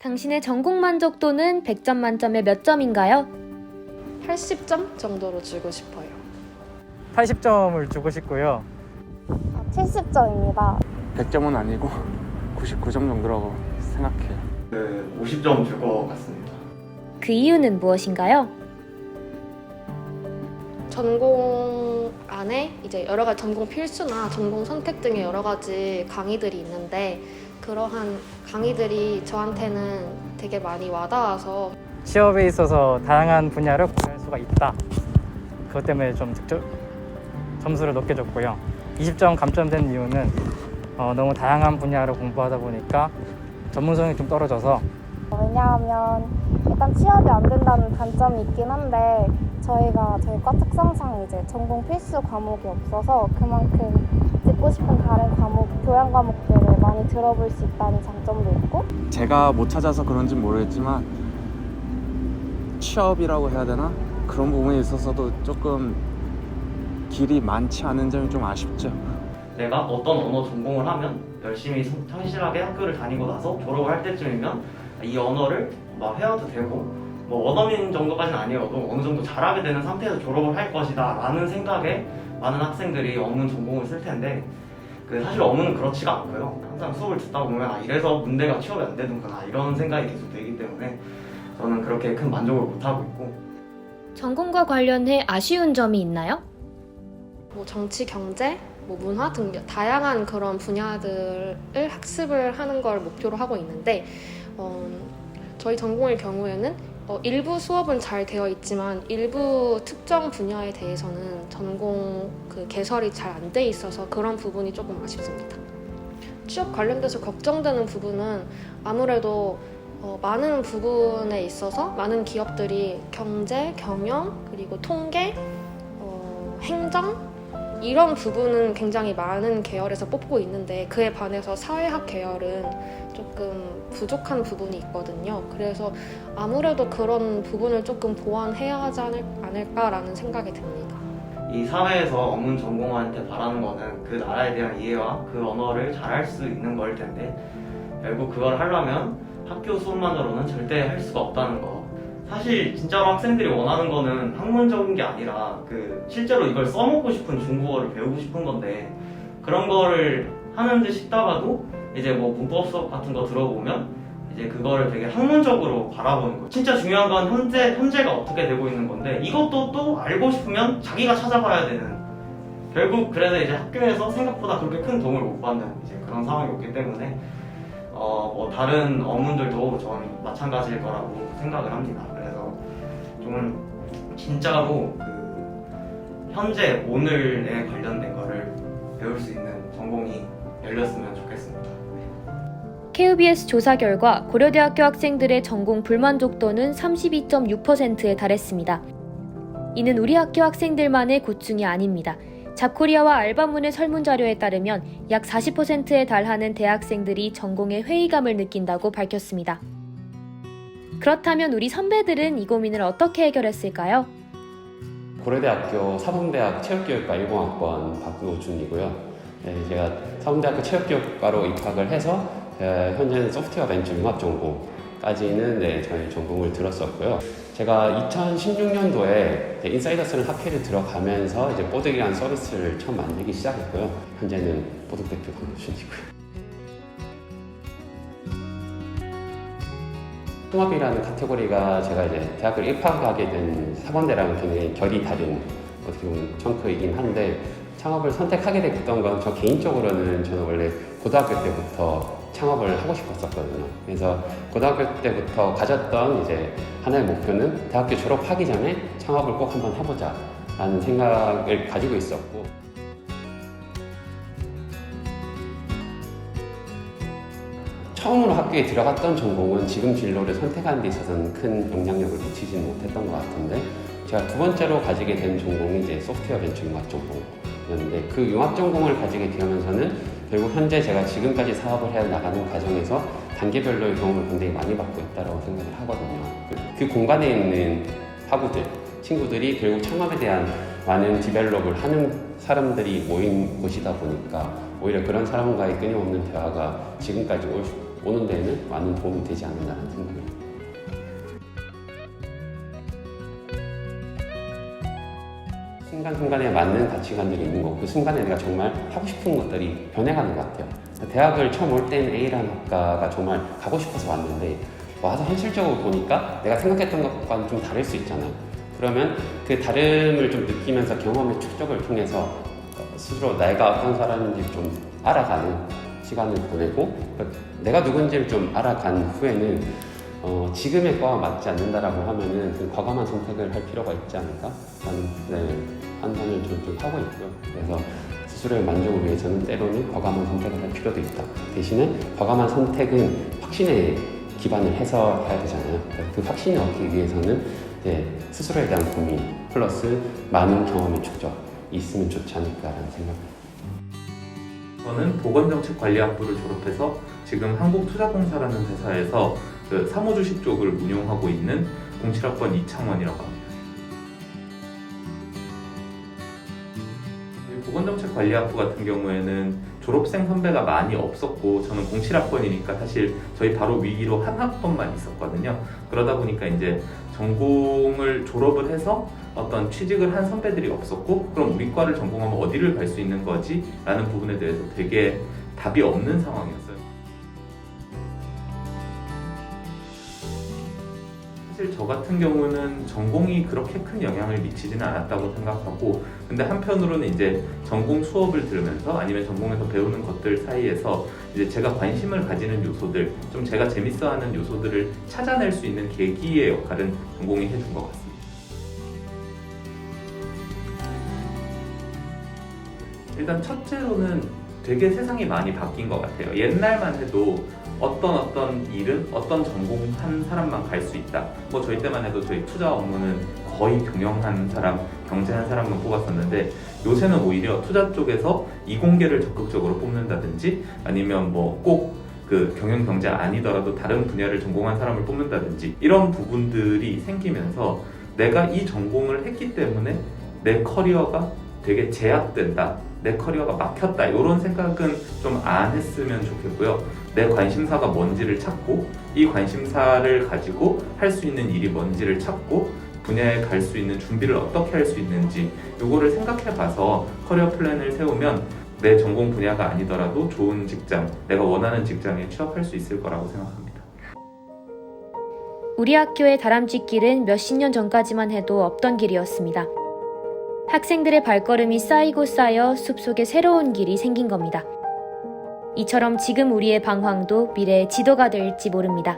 당신의 전공 만족도는 100점 만점에 몇 점인가요? 80점 정도로 주고 싶어요. 80점을 주고 싶고요. 70점입니다. 100점은 아니고 99점 정도라고 생각해요. 50점 줄 것 같습니다. 그 이유는 무엇인가요? 전공 안에 이제 여러 가지 전공 필수나 전공 선택 등의 여러 가지 강의들이 있는데 그러한 강의들이 저한테는 되게 많이 와닿아서 취업에 있어서 다양한 분야를 고려할 수가 있다. 그것 때문에 좀 점수를 높게 줬고요. 20점 감점된 이유는 너무 다양한 분야를 공부하다 보니까 전문성이 좀 떨어져서 왜냐하면 일단 취업이 안 된다는 단점이 있긴 한데 저희 과 특성상 이제 전공 필수 과목이 없어서 그만큼 듣고 싶은 다른 과목, 교양 과목들을 많이 들어볼 수 있다는 장점도 있고 제가 못 찾아서 그런지 모르겠지만 취업이라고 해야 되나? 그런 부분에 있어서도 조금 길이 많지 않은 점이 좀 아쉽죠. 내가 어떤 언어 전공을 하면 열심히 성실하게 학교를 다니고 나서 졸업을 할 때쯤이면 이 언어를 막 회화도 되고 뭐 원어민 정도까지는 아니어도 어느 정도 잘하게 되는 상태에서 졸업을 할 것이다 라는 생각에 많은 학생들이 어문 전공을 쓸 텐데 사실 어문은 그렇지가 않고요. 항상 수업을 듣다 보면 이래서 문제가 취업이 안 되는구나 이런 생각이 계속 들기 때문에 저는 그렇게 큰 만족을 못하고 있고. 전공과 관련해 아쉬운 점이 있나요? 뭐 정치, 경제, 뭐 문화 등 다양한 그런 분야들을 학습을 하는 걸 목표로 하고 있는데 저희 전공의 경우에는 일부 수업은 잘 되어 있지만 일부 특정 분야에 대해서는 전공 개설이 잘 안 돼 있어서 그런 부분이 조금 아쉽습니다. 취업 관련돼서 걱정되는 부분은 아무래도 많은 부분에 있어서 많은 기업들이 경제, 경영, 그리고 통계, 행정 이런 부분은 굉장히 많은 계열에서 뽑고 있는데 그에 반해서 사회학 계열은 조금 부족한 부분이 있거든요. 그래서 아무래도 그런 부분을 조금 보완해야 하지 않을까라는 생각이 듭니다. 이 사회에서 어문 전공한테 바라는 거는 그 나라에 대한 이해와 그 언어를 잘할 수 있는 걸 텐데 결국 그걸 하려면 학교 수업만으로는 절대 할 수가 없다는 거. 사실 진짜로 학생들이 원하는 거는 학문적인 게 아니라 실제로 이걸 써먹고 싶은 중국어를 배우고 싶은 건데 그런 거를 하는 듯 싶다가도 이제 뭐 문법 수업 같은 거 들어보면 이제 그거를 되게 학문적으로 바라보는 거예요. 진짜 중요한 건 현재가 어떻게 되고 있는 건데 이것도 또 알고 싶으면 자기가 찾아봐야 되는 결국 그래서 이제 학교에서 생각보다 그렇게 큰 도움을 못 받는 이제 그런 상황이 없기 때문에 뭐 다른 어문들도 전 마찬가지일 거라고 생각을 합니다. 그래서 좀 진짜로 현재 오늘에 관련된 거를 배울 수 있는 전공이 열렸으면 좋겠습니다. KBS 조사 결과 고려대학교 학생들의 전공 불만족도는 32.6%에 달했습니다. 이는 우리 학교 학생들만의 고충이 아닙니다. 잡코리아와 알바문의 설문자료에 따르면 약 40%에 달하는 대학생들이 전공에 회의감을 느낀다고 밝혔습니다. 그렇다면 우리 선배들은 이 고민을 어떻게 해결했을까요? 고려대학교 사범대학 체육교육과 10학번 박노준이고요. 제가 사범대학교 체육교육과로 입학을 해서 현재는 소프트웨어 벤처 융합 전공까지는 저희 전공을 들었었고요. 제가 2016년도에 인사이더스라는 학회를 들어가면서 이제 뽀득이라는 서비스를 처음 만들기 시작했고요. 현재는 뽀득 대표 박노준이고요. 통합이라는 카테고리가 제가 이제 대학교를 입학하게 된 사범대랑은 굉장히 결이 다른 어떻게 보면 청크이긴 한데 창업을 선택하게 됐던 건 저 개인적으로는 저는 원래 고등학교 때부터 창업을 하고 싶었었거든요. 그래서 고등학교 때부터 가졌던 이제 하나의 목표는 대학교 졸업하기 전에 창업을 꼭 한번 해보자 라는 생각을 가지고 있었고 처음으로 학교에 들어갔던 전공은 지금 진로를 선택하는 데 있어서는 큰 영향력을 미치지는 못했던 것 같은데 제가 두 번째로 가지게 된 전공이 이제 소프트웨어 벤처 융합 전공이었는데 그 융합 전공을 가지게 되면서는 결국 현재 제가 지금까지 사업을 해 나가는 과정에서 단계별로의 도움을 굉장히 많이 받고 있다고 생각을 하거든요. 그 공간에 있는 학우들, 친구들이 결국 창업에 대한 많은 디벨롭을 하는 사람들이 모인 곳이다 보니까 오히려 그런 사람과의 끊임없는 대화가 지금까지 오는 데에는 많은 도움이 되지 않는다는 생각입니다. 순간순간에 맞는 가치관들이 있는 거고 그 순간에 내가 정말 하고 싶은 것들이 변해가는 것 같아요. 대학을 처음 올 때는 A라는 학과가 정말 가고 싶어서 왔는데 와서 현실적으로 보니까 내가 생각했던 것과는 좀 다를 수 있잖아요. 그러면 그 다름을 좀 느끼면서 경험의 축적을 통해서 스스로 내가 어떤 사람인지 좀 알아가는 시간을 보내고 내가 누군지를 좀 알아간 후에는 지금의 과와 맞지 않는다라고 하면은 그 과감한 선택을 할 필요가 있지 않을까라는 판단을 좀 하고 있고요. 그래서 스스로의 만족을 위해서는 때로는 과감한 선택을 할 필요도 있다. 대신에 과감한 선택은 확신에 기반을 해서 해야 되잖아요. 그 확신을 얻기 위해서는 스스로에 대한 고민 플러스 많은 경험의 축적이 있으면 좋지 않을까라는 생각입니다. 저는 보건정책관리학부를 졸업해서 지금 한국투자공사라는 회사에서 그 사모주식 쪽을 운용하고 있는 07학번 이창원이라고 합니다. 보건정책관리학부 같은 경우에는 졸업생 선배가 많이 없었고 저는 07학번이니까 사실 저희 바로 위기로 한 학번만 있었거든요. 그러다 보니까 이제 전공을 졸업을 해서 어떤 취직을 한 선배들이 없었고 그럼 우리 과를 전공하면 어디를 갈 수 있는 거지? 라는 부분에 대해서 되게 답이 없는 상황이었어요. 사실 저 같은 경우는 전공이 그렇게 큰 영향을 미치지는 않았다고 생각하고 근데 한편으로는 이제 전공 수업을 들으면서 아니면 전공에서 배우는 것들 사이에서 이제 제가 관심을 가지는 요소들 좀 제가 재밌어하는 요소들을 찾아낼 수 있는 계기의 역할은 전공이 해준 것 같습니다. 일단 첫째로는 되게 세상이 많이 바뀐 것 같아요. 옛날만 해도 어떤 일은 어떤 전공한 사람만 갈 수 있다. 뭐 저희 때만 해도 저희 투자 업무는 거의 경영한 사람, 경제한 사람만 뽑았었는데 요새는 오히려 투자 쪽에서 이공계를 적극적으로 뽑는다든지 아니면 뭐 꼭 그 경영 경제 아니더라도 다른 분야를 전공한 사람을 뽑는다든지 이런 부분들이 생기면서 내가 이 전공을 했기 때문에 내 커리어가 되게 제약된다. 내 커리어가 막혔다. 이런 생각은 좀 안 했으면 좋겠고요. 내 관심사가 뭔지를 찾고 이 관심사를 가지고 할 수 있는 일이 뭔지를 찾고 분야에 갈 수 있는 준비를 어떻게 할 수 있는지 이거를 생각해 봐서 커리어 플랜을 세우면 내 전공 분야가 아니더라도 좋은 직장, 내가 원하는 직장에 취업할 수 있을 거라고 생각합니다. 우리 학교의 다람쥐길은 몇십 년 전까지만 해도 없던 길이었습니다. 학생들의 발걸음이 쌓이고 쌓여 숲속에 새로운 길이 생긴 겁니다. 이처럼 지금 우리의 방황도 미래의 지도가 될지 모릅니다.